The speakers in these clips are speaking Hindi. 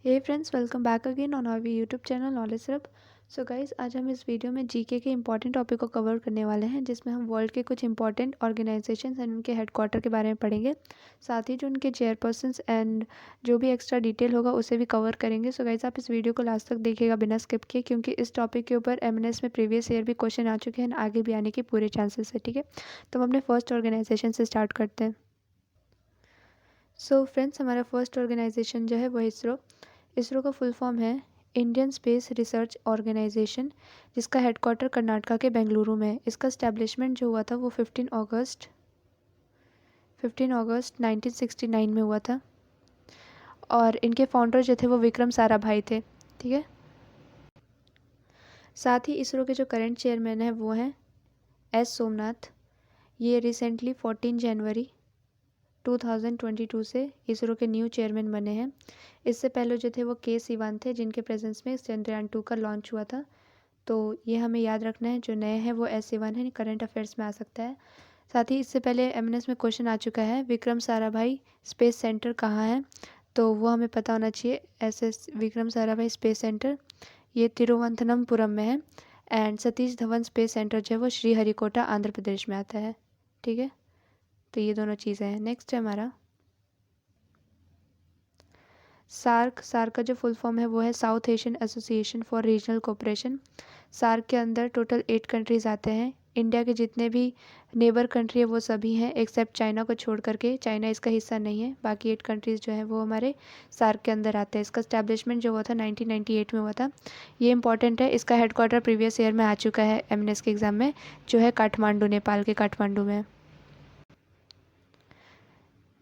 Hey friends, welcome back again on our YouTube channel knowledge सिर्फ। सो गाइस, आज हम इस वीडियो में जीके के इंपॉर्टेंट टॉपिक को कवर करने वाले हैं, जिसमें हम वर्ल्ड के कुछ इंपॉर्टेंट ऑर्गेनाइजेशंस एंड उनके हेडक्वार्टर के बारे में पढ़ेंगे। साथ ही जो उनके चेयरपर्सन्स एंड जो भी एक्स्ट्रा डिटेल होगा उसे भी कवर करेंगे। सो गाइस, आप इस वीडियो को लास्ट तक देखिएगा बिना स्किप किए, क्योंकि इस टॉपिक के ऊपर एमएनएस में प्रीवियस ईयर भी क्वेश्चन आ चुके हैं, आगे भी आने के पूरे चांसेस है। ठीक है, तो हम अपने फर्स्ट ऑर्गेनाइजेशन से स्टार्ट करते हैं। सो फ्रेंड्स, हमारा फर्स्ट ऑर्गेनाइजेशन जो है वो इसरो। इसरो का फुल फॉर्म है इंडियन स्पेस रिसर्च ऑर्गेनाइजेशन, जिसका हेडक्वार्टर कर्नाटका के बेंगलुरु में है। इसका स्टैब्लिशमेंट जो हुआ था वो 15 अगस्त 1969 में हुआ था, और इनके फाउंडर जो थे वो विक्रम साराभाई थे। ठीक है, साथ ही इसरो के जो करंट चेयरमैन हैं वो हैं एस सोमनाथ। ये रिसेंटली 14 जनवरी 2022 से इसरो के न्यू चेयरमैन बने हैं। इससे पहले जो थे वो के सिवान थे, जिनके प्रेजेंस में चंद्रयान 2 का लॉन्च हुआ था। तो ये हमें याद रखना है, जो नए हैं वो एस सिवान है, करंट अफेयर्स में आ सकता है। साथ ही इससे पहले एमएनएस में क्वेश्चन आ चुका है, विक्रम साराभाई स्पेस सेंटर कहाँ है, तो वो हमें पता होना चाहिए। S Vikram Sarabhai space centre ये तिरुवनंतपुरम में है, and Satish Dhawan space centre जो है वो श्रीहरिकोटा आंध्र प्रदेश में आता है। ठीक है, तो ये दोनों चीज़ें हैं। नेक्स्ट है हमारा सार्क। सार्क का जो फुल फॉर्म है वो है South Asian Association for Regional Cooperation. SAARC के अंदर टोटल 8 कंट्रीज़ आते हैं। इंडिया के जितने भी नेबर कंट्री है वो सभी हैं एक्सेप्ट चाइना को छोड़ करके। चाइना इसका हिस्सा नहीं है, बाकी 8 कंट्रीज़ जो हैं वो हमारे सार्क के अंदर आते हैं। इसका स्टैब्लिशमेंट जो हुआ था 1998 में हुआ था। ये इंपॉर्टेंट है, इसका हेडक्वार्टर प्रीवियस ईयर में आ चुका है एमएनएस के एग्ज़ाम में, जो है काठमांडू, नेपाल के काठमांडू में।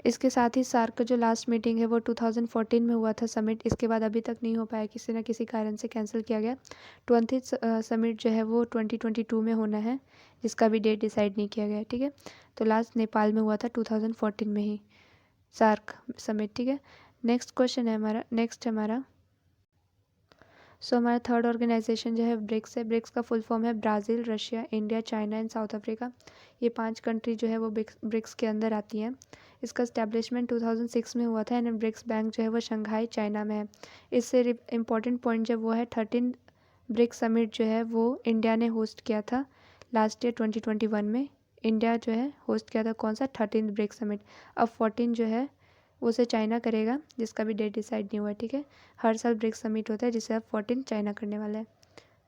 इसके साथ ही सार्क का जो लास्ट मीटिंग है वो 2014 में हुआ था समिट। इसके बाद अभी तक नहीं हो पाया, किसी न किसी कारण से कैंसिल किया गया। 20th समिट जो है वो 2022 में होना है, जिसका भी डेट डिसाइड नहीं किया गया है। ठीक है, तो लास्ट नेपाल में हुआ था 2014 में ही सार्क समिट। ठीक है, नेक्स्ट क्वेश्चन है हमारा, नेक्स्ट हमारा हमारा थर्ड ऑर्गेनाइजेशन जो है ब्रिक्स है। ब्रिक्स का फुल फॉर्म है Brazil, Russia, India, China and south Africa. ये 5 कंट्री जो है वो ब्रिक्स के अंदर आती हैं। इसका स्टैब्लिशमेंट 2006 में हुआ था, एंड ब्रिक्स बैंक जो है वो शंघाई, चाइना में है। इससे इम्पॉर्टेंट पॉइंट जो वो है 13 ब्रिक्स समिट जो है वो इंडिया ने होस्ट किया था लास्ट ईयर 2021 में। इंडिया जो है होस्ट किया था कौन सा, 13 ब्रिक्स समिट। अब 14 जो है उसे चाइना करेगा, जिसका भी डेट डिसाइड नहीं हुआ है। ठीक है, हर साल ब्रिक्स समिट होता है, जिसे अब 14 चाइना करने वाला है।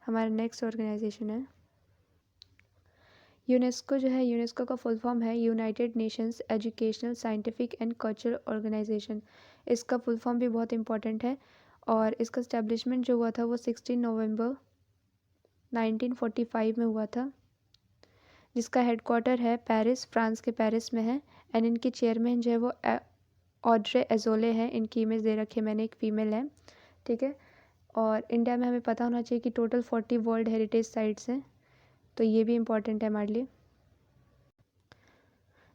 हमारा नेक्स्ट ऑर्गेनाइजेशन है यूनेस्को। जो है यूनेस्को का फुल फॉर्म है United Nations Educational, Scientific and Cultural Organization. इसका फुल फॉर्म भी बहुत इंपॉर्टेंट है, और इसका स्टैब्लिशमेंट जो हुआ था वो 16 नवंबर 1945 में हुआ था, जिसका हेडक्वार्टर है पेरिस, फ्रांस के पेरिस में है। एंड इनकी चेयरमैन जो है वो ऑड्रे एजोले हैं। इनकी इमेज दे रखी है मैंने, एक फीमेल है। ठीक है, और इंडिया में हमें पता होना चाहिए कि टोटल 40 वर्ल्ड हेरिटेज साइट्स हैं, तो ये भी इम्पॉर्टेंट है हमारे लिए।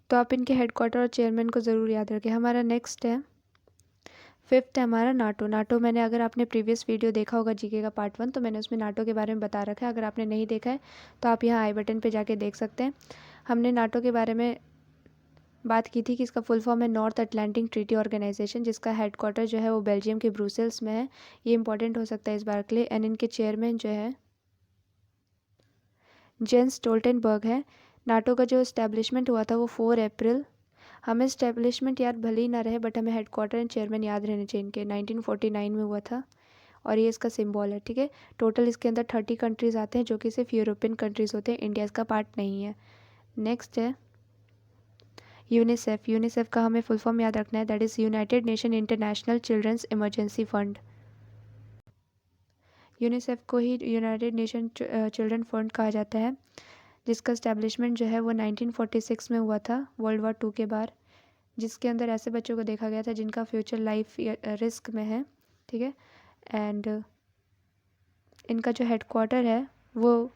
तो आप इनके हेडक्वार्टर और चेयरमैन को ज़रूर याद रखें। हमारा नेक्स्ट है, फिफ्थ है हमारा नाटो। नाटो मैंने, अगर आपने प्रीवियस वीडियो देखा होगा जीके का पार्ट 1, तो मैंने उसमें नाटो के बारे में बता रखा है। अगर आपने नहीं देखा है तो आप यहाँ आई बटन पे जाके देख सकते हैं। हमने नाटो के बारे में बात की थी कि इसका फुल फॉर्म है नॉर्थ अटलांटिक ट्रीटी ऑर्गेनाइजेशन, जिसका हेडक्वार्टर जो है वो बेल्जियम के ब्रुसेल्स में है। ये इंपॉर्टेंट हो सकता है इस बार के लिए। एंड इनके चेयरमैन जो है जेंस स्टोल्टेनबर्ग है। नाटो का जो इस्टेब्लिशमेंट हुआ था वो 4 अप्रैल, हमें इस्टेब्लिशमेंट याद भले ही ना रहे, बट हमें हेडक्वार्टर एंड चेयरमैन याद रहने चाहिए इनके। 1949 में हुआ था, और ये इसका सिंबल है। ठीक है, टोटल इसके अंदर 30 कंट्रीज़ आते हैं, जो कि सिर्फ यूरोपियन कंट्रीज़ होते हैं, इंडिया इसका पार्ट नहीं है। नेक्स्ट है यूनिसेफ। यूनिसेफ का हमें फुल फॉर्म याद रखना है, that is United Nation International children's Emergency Fund. UNICEF को ही यूनाइटेड नेशन चिल्ड्रन फंड कहा जाता है, जिसका स्टैब्लिशमेंट जो है वो 1946 में हुआ था, वर्ल्ड वॉर 2 के बाद, जिसके अंदर ऐसे बच्चों को देखा गया था जिनका फ्यूचर लाइफ रिस्क में है। ठीक है, एंड इनका जो हेडक्वार्टर है वो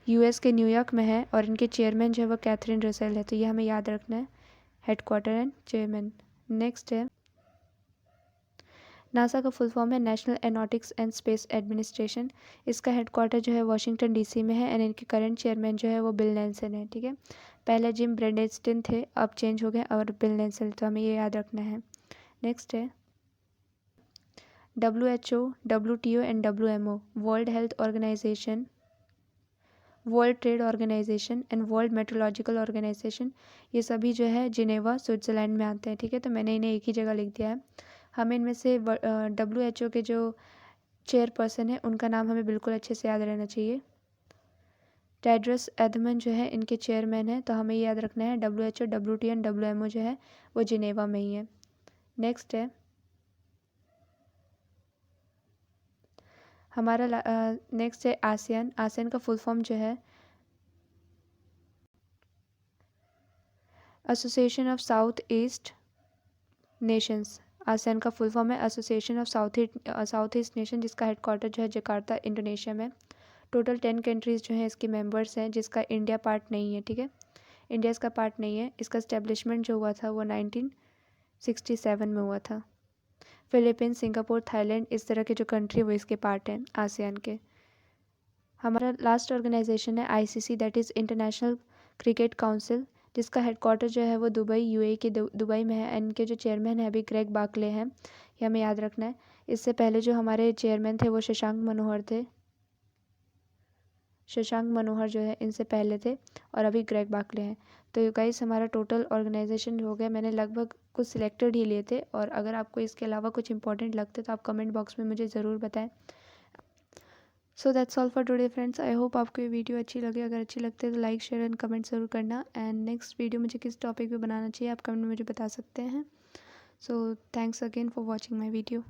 यूएस के न्यूयॉर्क में है, और इनके चेयरमैन जो है वो कैथरीन रसेल है। तो ये हमें याद रखना है, हेडक्वार्टर एंड चेयरमैन। नेक्स्ट है नासा का फुल फॉर्म है national aeronautics and space administration. इसका हेडक्वार्टर जो है वाशिंगटन डीसी में है, एंड इनके करंट चेयरमैन जो है वो बिल नेल्सन है। ठीक है, पहले जिम ब्रेंडेस्टिन थे, अब चेंज हो गए और बिल नेल्सन, तो हमें ये याद रखना है। नेक्स्ट है WHO, WTO and WMO, World Health Organization, World Trade Organization and World Meteorological Organization, ये सभी जो है जिनेवा स्विट्ज़रलैंड में आते हैं। ठीक है, तो मैंने इन्हें एक ही जगह लिख दिया है। हमें इनमें से WHO के जो चेयरपर्सन है उनका नाम हमें बिल्कुल अच्छे से याद रहना चाहिए। टेड्रस एडमन जो है इनके चेयरमैन हैं, तो हमें ये याद रखना है WHO, WTO एंड WMO जो है वो जिनेवा में ही है। नेक्स्ट है हमारा नेक्स्ट है आसियान। आसियान का फुल फॉर्म जो है association of south east Nations. ASEAN का फुल फॉर्म है association of south east nation, जिसका हेडक्वार्टर जो है जकार्ता इंडोनेशिया में। टोटल 10 कंट्रीज़ जो हैं इसके मेंबर्स हैं, जिसका इंडिया पार्ट नहीं है। ठीक है, इंडिया इसका पार्ट नहीं है। इसका इस्टेब्लिशमेंट जो हुआ था वो 1967 में हुआ था। फिलीपींस, सिंगापुर, थाईलैंड, इस तरह के जो कंट्री वो इसके पार्ट हैं आसियान के। हमारा लास्ट ऑर्गेनाइजेशन है ICC, that is international cricket council, जिसका हेडक्वार्टर जो है वो दुबई UAE के दुबई में है। इनके जो चेयरमैन हैं अभी ग्रेग बार्कले हैं, ये हमें याद रखना है। इससे पहले जो हमारे चेयरमैन थे वो शशांक मनोहर थे। शशांक मनोहर जो है इनसे पहले थे, और अभी ग्रेग बार्कले हैं। तो गाइस हमारा टोटल ऑर्गेनाइजेशन हो गया। मैंने लगभग कुछ सिलेक्टेड ही लिए थे, और अगर आपको इसके अलावा कुछ इंपॉर्टेंट लगते तो आप कमेंट बॉक्स में मुझे ज़रूर बताएं। So that's all for today friends. I hope आपको ये वीडियो अच्छी लगे। अगर अच्छी लगती है तो लाइक, शेयर एंड कमेंट ज़रूर करना। एंड नेक्स्ट वीडियो मुझे किस टॉपिक पे बनाना चाहिए आप कमेंट में मुझे बता सकते हैं। So thanks again for watching my video.